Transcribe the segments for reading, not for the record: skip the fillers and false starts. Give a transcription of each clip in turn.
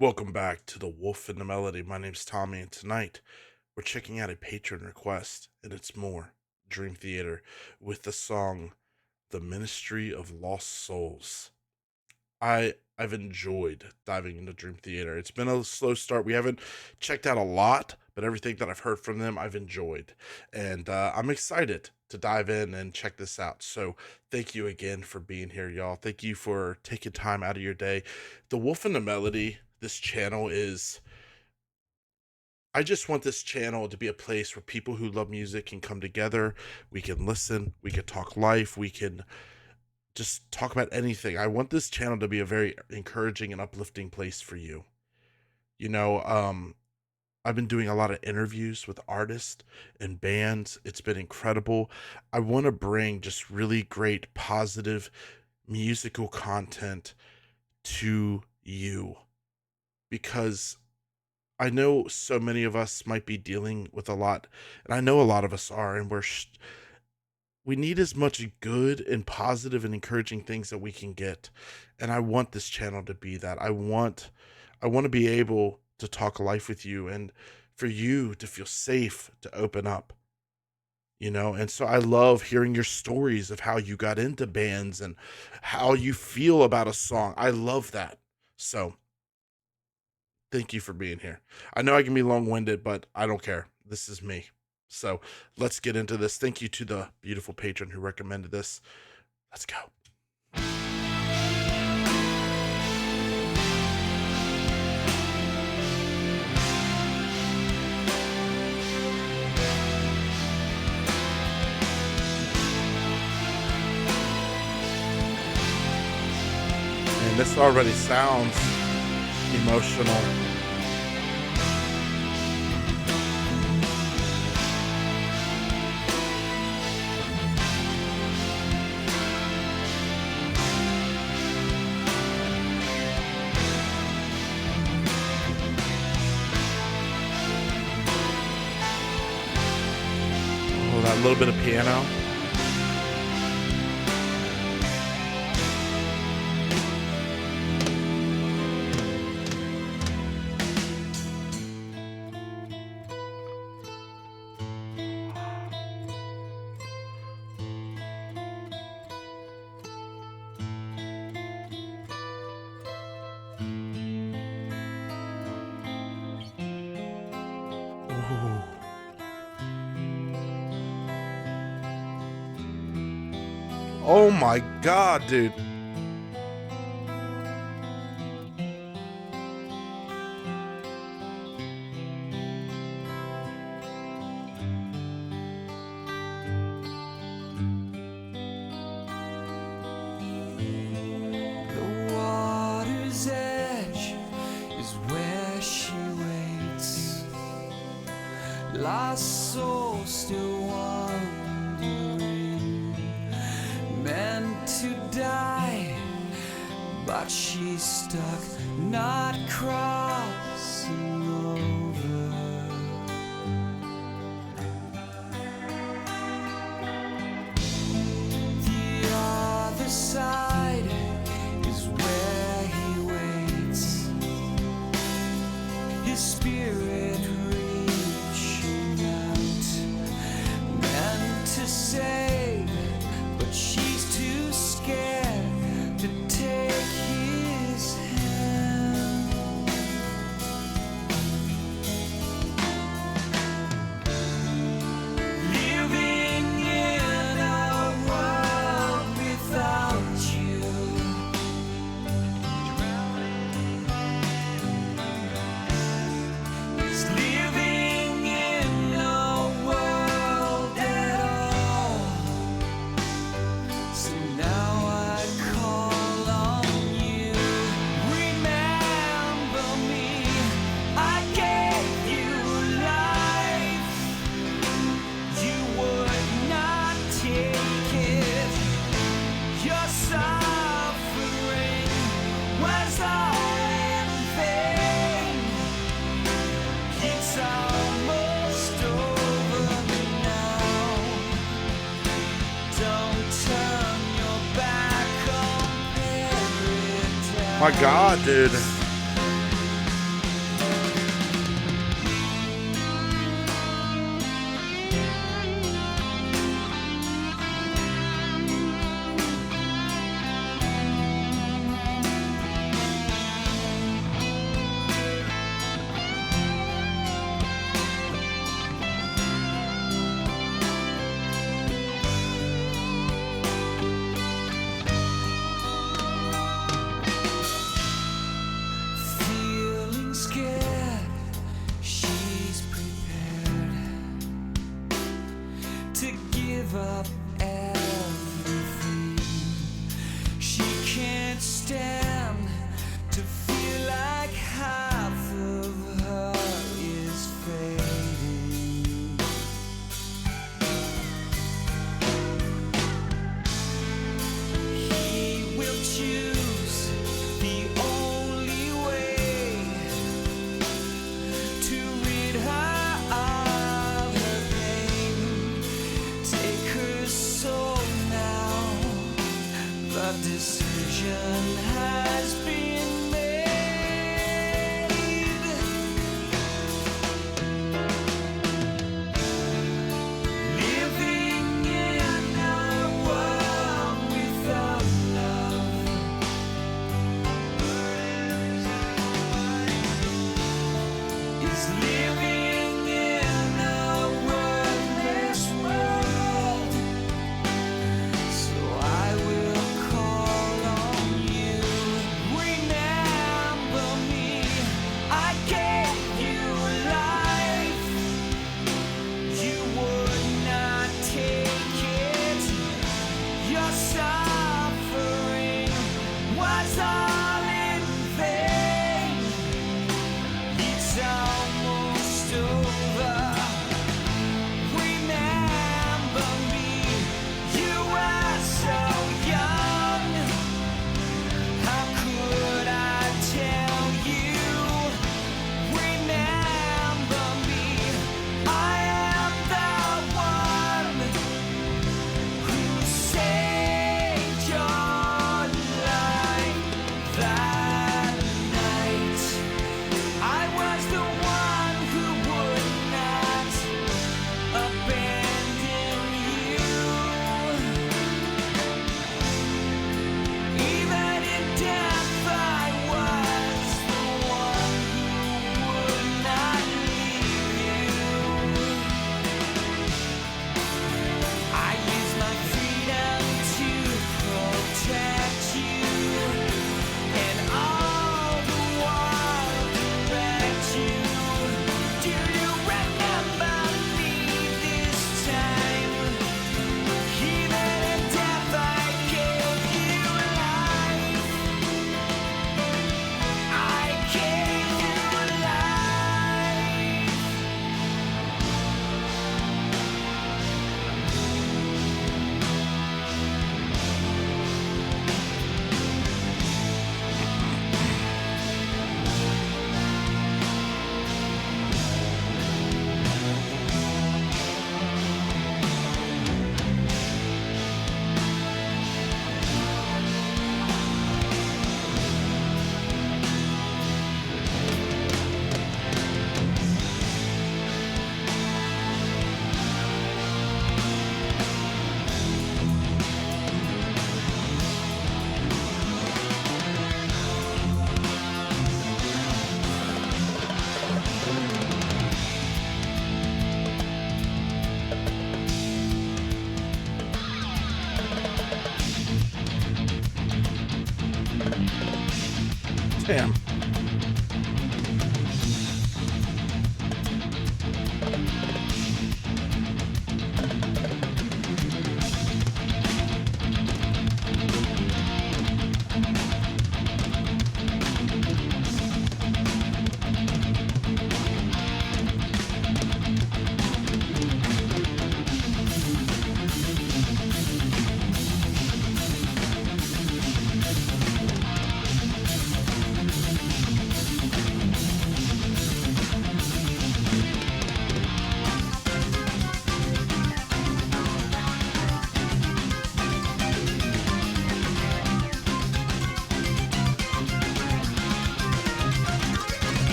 Welcome back to The Wolf and the Melody. My name's Tommy, and tonight we're checking out a patron request, and it's more Dream Theater with the song The Ministry of Lost Souls. I've enjoyed diving into Dream Theater. It's been a slow start. We haven't checked out a lot, but everything that I've heard from them, I've enjoyed, and I'm excited to dive in and check this out. So thank you again for being here, y'all. Thank you for taking time out of your day. The Wolf and the Melody. This channel is I just want this channel to be a place where people who love music can come together. We can listen, we can talk life, we can just talk about anything. I want this channel to be a very encouraging and uplifting place for you. You know, I've been doing a lot of interviews with artists and bands. It's been incredible. I want to bring just really great, positive musical content to you because I know so many of us might be dealing with a lot, and I know a lot of us are, and we need as much good and positive and encouraging things that we can get. And I want this channel to be that. I want to be able to talk life with you and for you to feel safe to open up, And so I love hearing your stories of how you got into bands and how you feel about a song. I love that. So, thank you for being here. I know I can be long winded, but I don't care. This is me. So let's get into this. Thank you to the beautiful patron who recommended this. Let's go. And this already sounds emotional. Oh, that little bit of piano. Ooh. Oh my god, dude. The water's edge is where she waits. Lost soul still wandering, meant to die, but she's stuck, not crossing over. The other side is where he waits, his spirit reaching out, meant to save, but she's too scared to take his hand. Living in a world without you, is living in no world at all. So now I call on you. Remember me, I gave you life. You would not take it. Your suffering was all in vain. It's almost over now. Don't turn your back on My god, dude. paradise.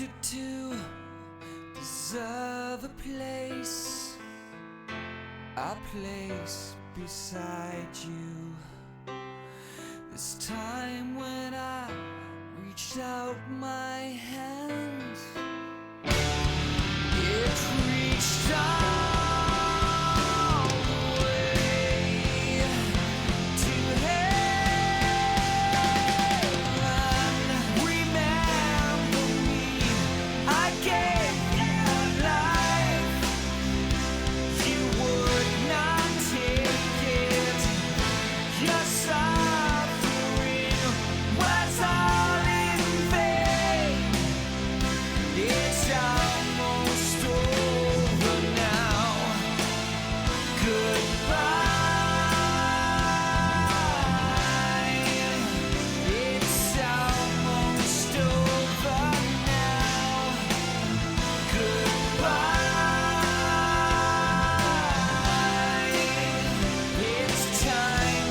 wanted to deserve a place beside you. This time when I reached out my hands, it reached all the way to heaven. Remember me, I gave you life. You would not take it. Your suffering was all in vain. It's almost over now. Goodbye. It's almost over now. Goodbye. It's time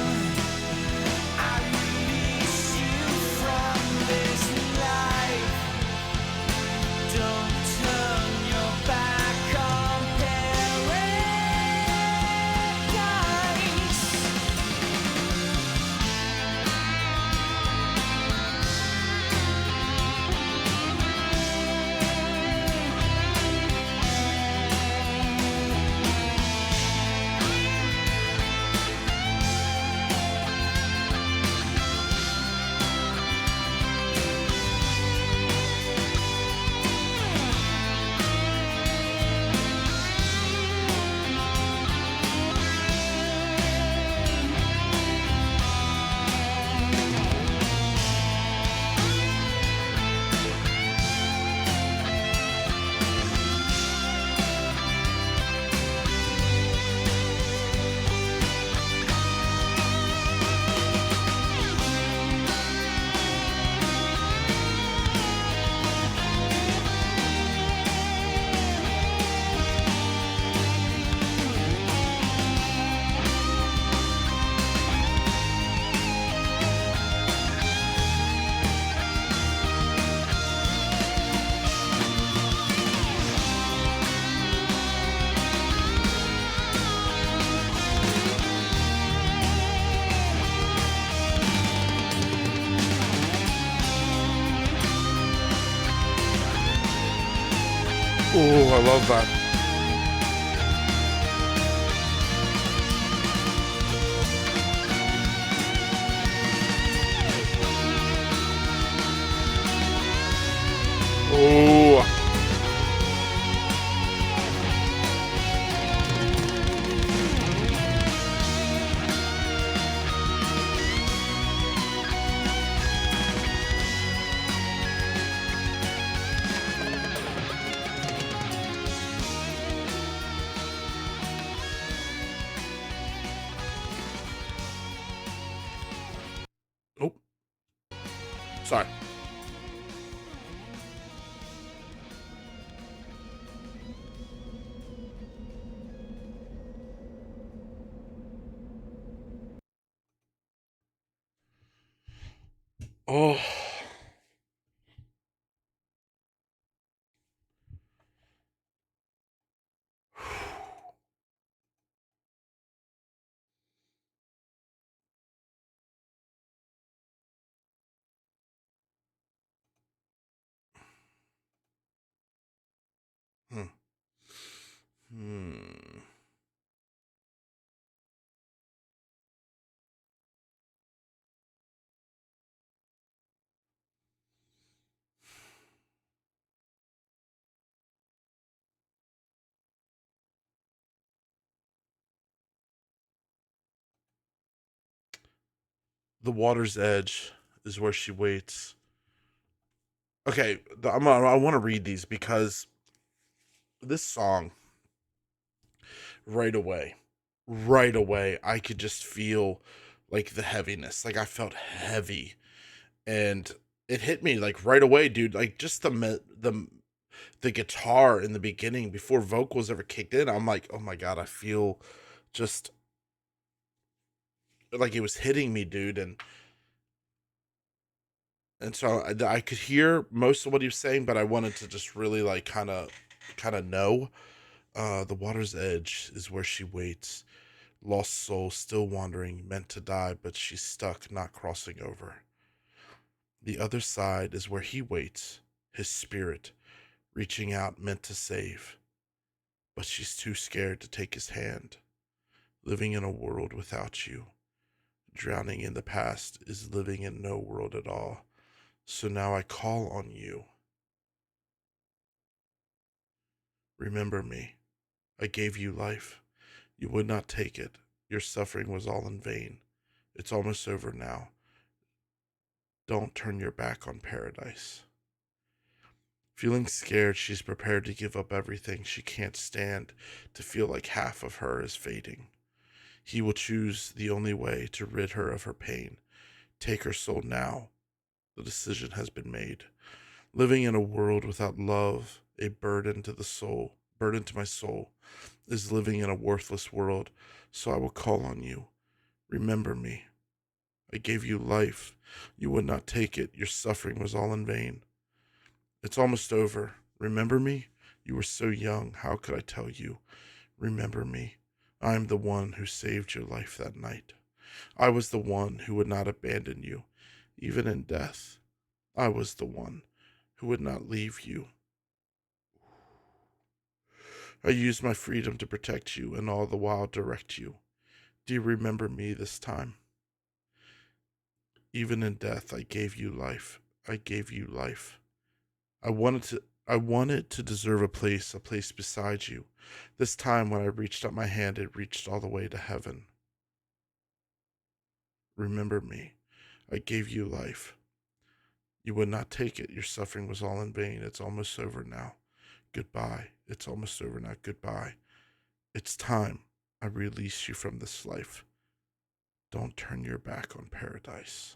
I release you from this life. Don't turn your back on paradise. Oh, I love that. Oh, oh, sorry. Oh, hmm. Hmm. The water's edge is where she waits. Okay, I want to read these because this song, right away, I could just feel like the heaviness. Like I felt heavy, and it hit me like right away, dude. Like just the guitar in the beginning before vocals ever kicked in. I'm like, oh my god, I feel just like it was hitting me, dude. And so I could hear most of what he was saying, but I wanted to just really like kind of know. The water's edge is where she waits, lost soul still wandering, meant to die, but she's stuck, not crossing over. The other side is where he waits, his spirit reaching out, meant to save, but she's too scared to take his hand. Living in a world without you, drowning in the past is living in no world at all. So now I call on you. Remember me. I gave you life. You would not take it. Your suffering was all in vain. It's almost over now. Don't turn your back on paradise. Feeling scared, she's prepared to give up everything. She can't stand to feel like half of her is fading. He will choose the only way to rid her of her pain. Take her soul now. The decision has been made. Living in a world without love, a burden to the soul, burden to my soul, is living in a worthless world. So I will call on you. Remember me. I gave you life. You would not take it. Your suffering was all in vain. It's almost over. Remember me? You were so young. How could I tell you? Remember me. I am the one who saved your life that night. I was the one who would not abandon you, even in death. I was the one who would not leave you. I used my freedom to protect you and all the while direct you. Do you remember me this time? Even in death, I gave you life. I gave you life. I wanted to deserve a place beside you. This time when I reached out my hand, it reached all the way to heaven. Remember me. I gave you life. You would not take it. Your suffering was all in vain. It's almost over now. Goodbye. It's almost over now. Goodbye. It's time I release you from this life. Don't turn your back on paradise.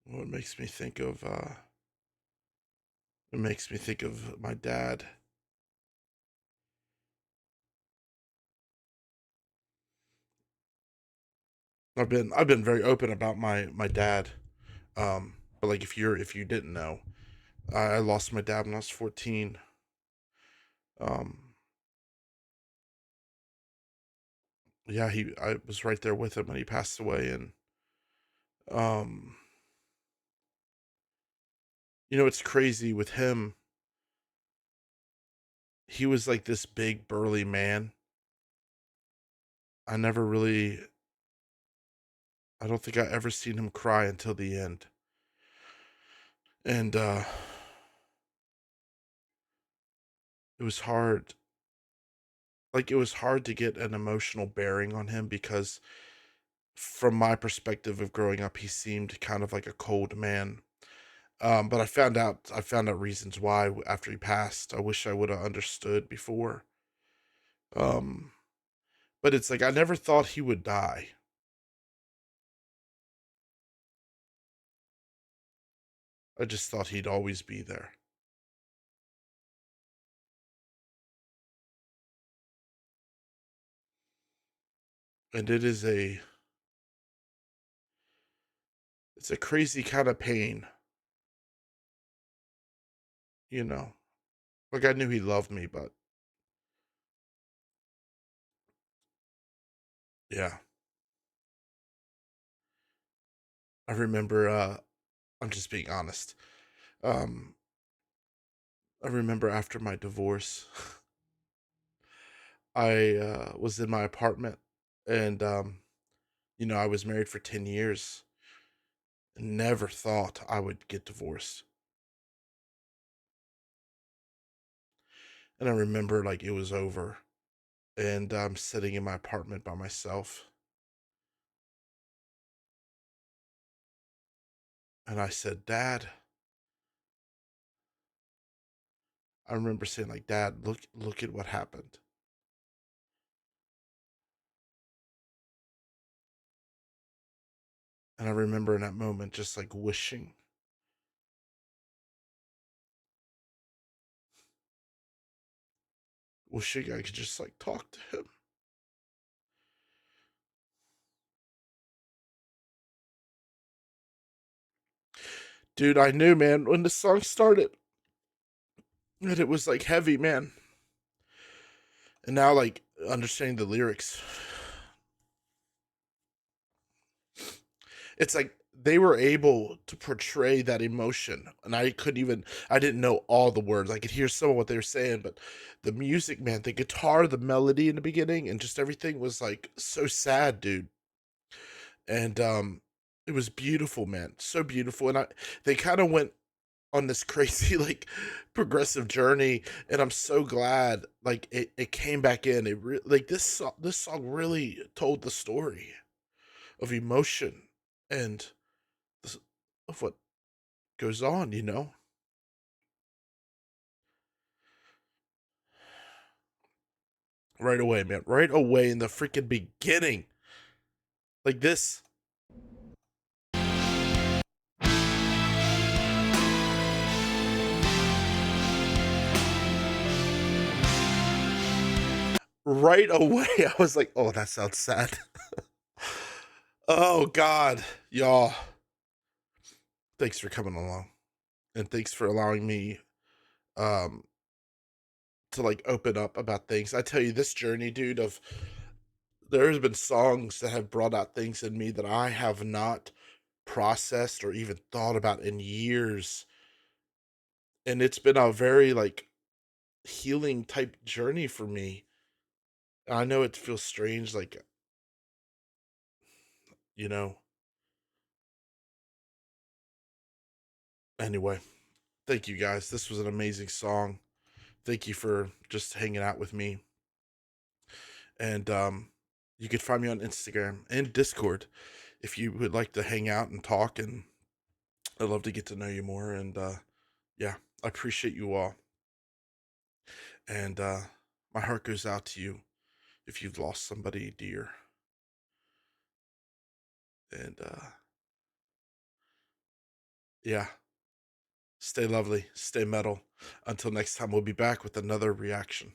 Well, it makes me think of my dad. I've been very open about my dad. But like if you didn't know, I lost my dad when I was 14. Um, yeah, I was right there with him when he passed away, and um, it's crazy with him. He was like this big burly man. I never really, I don't think I ever seen him cry until the end, and it was hard. Like it was hard to get an emotional bearing on him because, from my perspective of growing up, he seemed kind of like a cold man. But I found out reasons why after he passed. I wish I would have understood before. Um, but it's like I never thought he would die. I just thought he'd always be there. And it's a crazy kind of pain, you know. Like I knew he loved me, but yeah. I remember I'm just being honest. Um I remember after my divorce, I was in my apartment, and I was married for 10 years and never thought I would get divorced. And I remember like it was over, and I'm sitting in my apartment by myself, and I said, "Dad," I remember saying like, "Dad, look at what happened." And I remember in that moment just like wishing I could just like talk to him. Dude, I knew, man, when the song started and it was like heavy, man. And now like understanding the lyrics, it's like they were able to portray that emotion, and I didn't know all the words. I could hear some of what they were saying, but the music, man, the guitar, the melody in the beginning, and just everything was like so sad, dude. And it was beautiful, man, so beautiful. And I they kind of went on this crazy like progressive journey, and I'm so glad like it came back in. Like this song really told the story of emotion and this, of what goes on, you know? Right away, man. Right away in the freaking beginning. Like this. Right away, I was like, "Oh, that sounds sad." Oh god, y'all. Thanks for coming along. And thanks for allowing me um to like open up about things. I tell you, this journey, dude, of there's been songs that have brought out things in me that I have not processed or even thought about in years. And it's been a very like healing type journey for me. I know it feels strange, like, you know. Anyway, thank you guys. This was an amazing song. Thank you for just hanging out with me. And you could find me on Instagram and Discord if you would like to hang out and talk, and I'd love to get to know you more. And yeah, I appreciate you all. And my heart goes out to you if you've lost somebody dear. And yeah, stay lovely, stay metal. Until next time, we'll be back with another reaction.